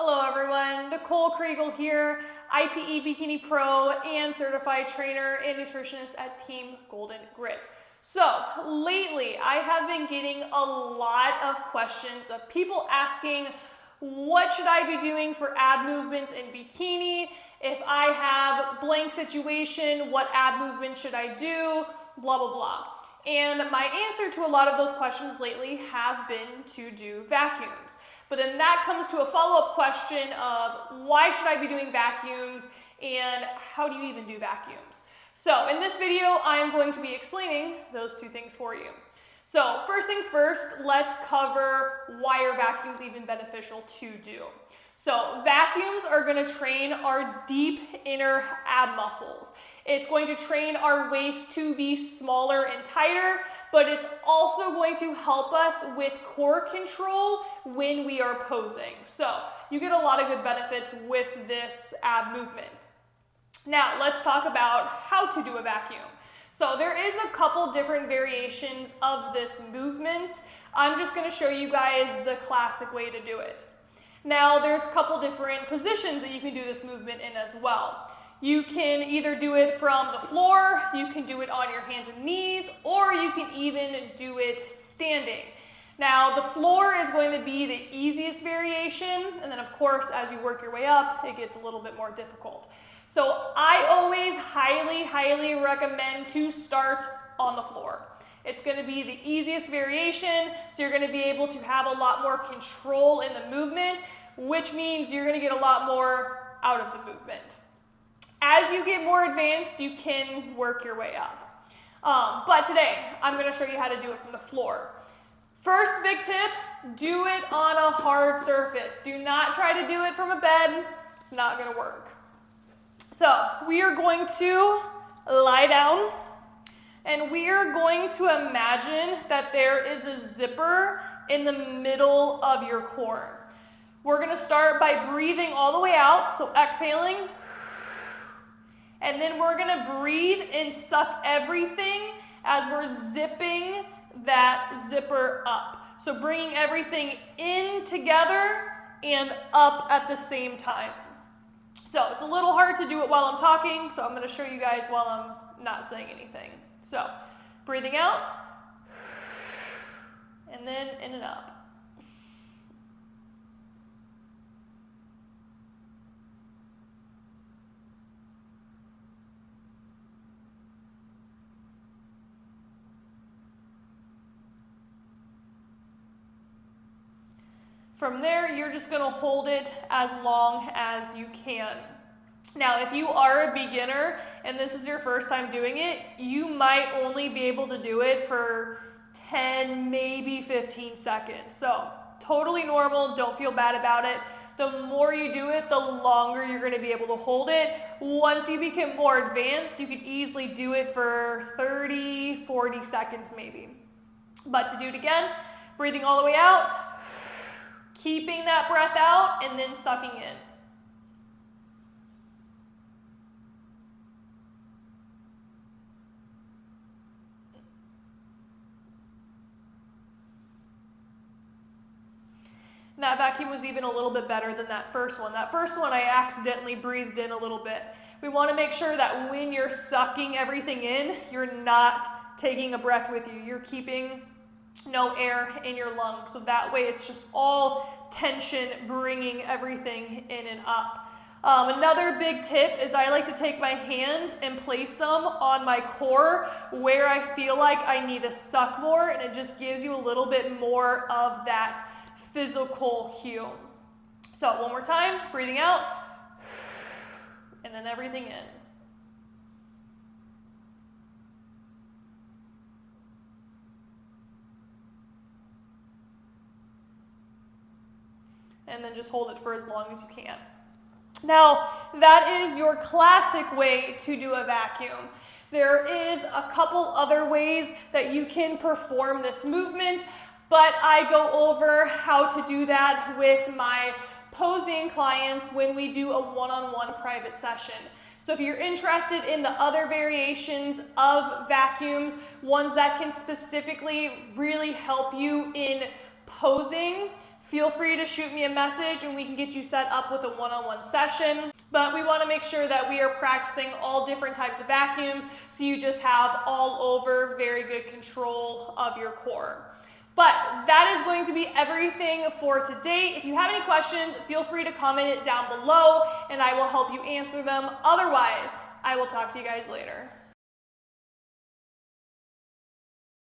Hello everyone, Nicole Kriegel here, IPE Bikini Pro and certified trainer and nutritionist at Team Golden Grit. So lately I have been getting a lot of questions of people asking what should I be doing for ab movements in bikini? If I have blank situation, what ab movement should I do? Blah, blah, blah. And my answer to a lot of those questions lately have been to do vacuums. But then that comes to a follow-up question of why should I be doing vacuums and how do you even do vacuums? So in this video, I'm going to be explaining those two things for you. So first things first, let's cover why are vacuums even beneficial to do. So vacuums are going to train our deep inner ab muscles. It's going to train our waist to be smaller and tighter, but it's also going to help us with core control when we are posing. So you get a lot of good benefits with this ab movement. Now let's talk about how to do a vacuum. So there is a couple different variations of this movement. I'm just going to show you guys the classic way to do it. Now there's a couple different positions that you can do this movement in as well. You can either do it from the floor, you can do it on your hands and knees, or you can even do it standing. Now the floor is going to be the easiest variation, and then of course as you work your way up, it gets a little bit more difficult. So I always highly recommend to start on the floor. It's going to be the easiest variation, so you're going to be able to have a lot more control in the movement, which means you're going to get a lot more out of the movement. As you get more advanced, you can work your way up. But today, I'm going to show you how to do it from the floor. First big tip, do it on a hard surface. Do not try to do it from a bed. It's not going to work. So we are going to lie down, and we are going to imagine that there is a zipper in the middle of your core. We're going to start by breathing all the way out, so exhaling. And then we're going to breathe and suck everything as we're zipping that zipper up. So bringing everything in together and up at the same time. So it's a little hard to do it while I'm talking, so I'm going to show you guys while I'm not saying anything. So breathing out, and then in and up. From there, you're just going to hold it as long as you can. Now, if you are a beginner and this is your first time doing it, you might only be able to do it for 10, maybe 15 seconds. So, totally normal. Don't feel bad about it. The more you do it, the longer you're going to be able to hold it. Once you become more advanced, you could easily do it for 30, 40 seconds maybe. But to do it again, breathing all the way out, keeping that breath out, and then sucking in. And that vacuum was even a little bit better than that first one. That first one I accidentally breathed in a little bit. We want to make sure that when you're sucking everything in, you're not taking a breath with you. You're keeping no air in your lungs. So that way it's just all tension bringing everything in and up. Another big tip is I like to take my hands and place them on my core where I feel like I need to suck more, and it just gives you a little bit more of that physical cue. So one more time, breathing out, and then everything in. And then just hold it for as long as you can. Now, that is your classic way to do a vacuum. There is a couple other ways that you can perform this movement, but I go over how to do that with my posing clients when we do a one-on-one private session. So if you're interested in the other variations of vacuums, ones that can specifically really help you in posing, feel free to shoot me a message and we can get you set up with a one-on-one session. But we want to make sure that we are practicing all different types of vacuums so you just have all over very good control of your core. But that is going to be everything for today. If you have any questions, feel free to comment it down below and I will help you answer them. Otherwise, I will talk to you guys later.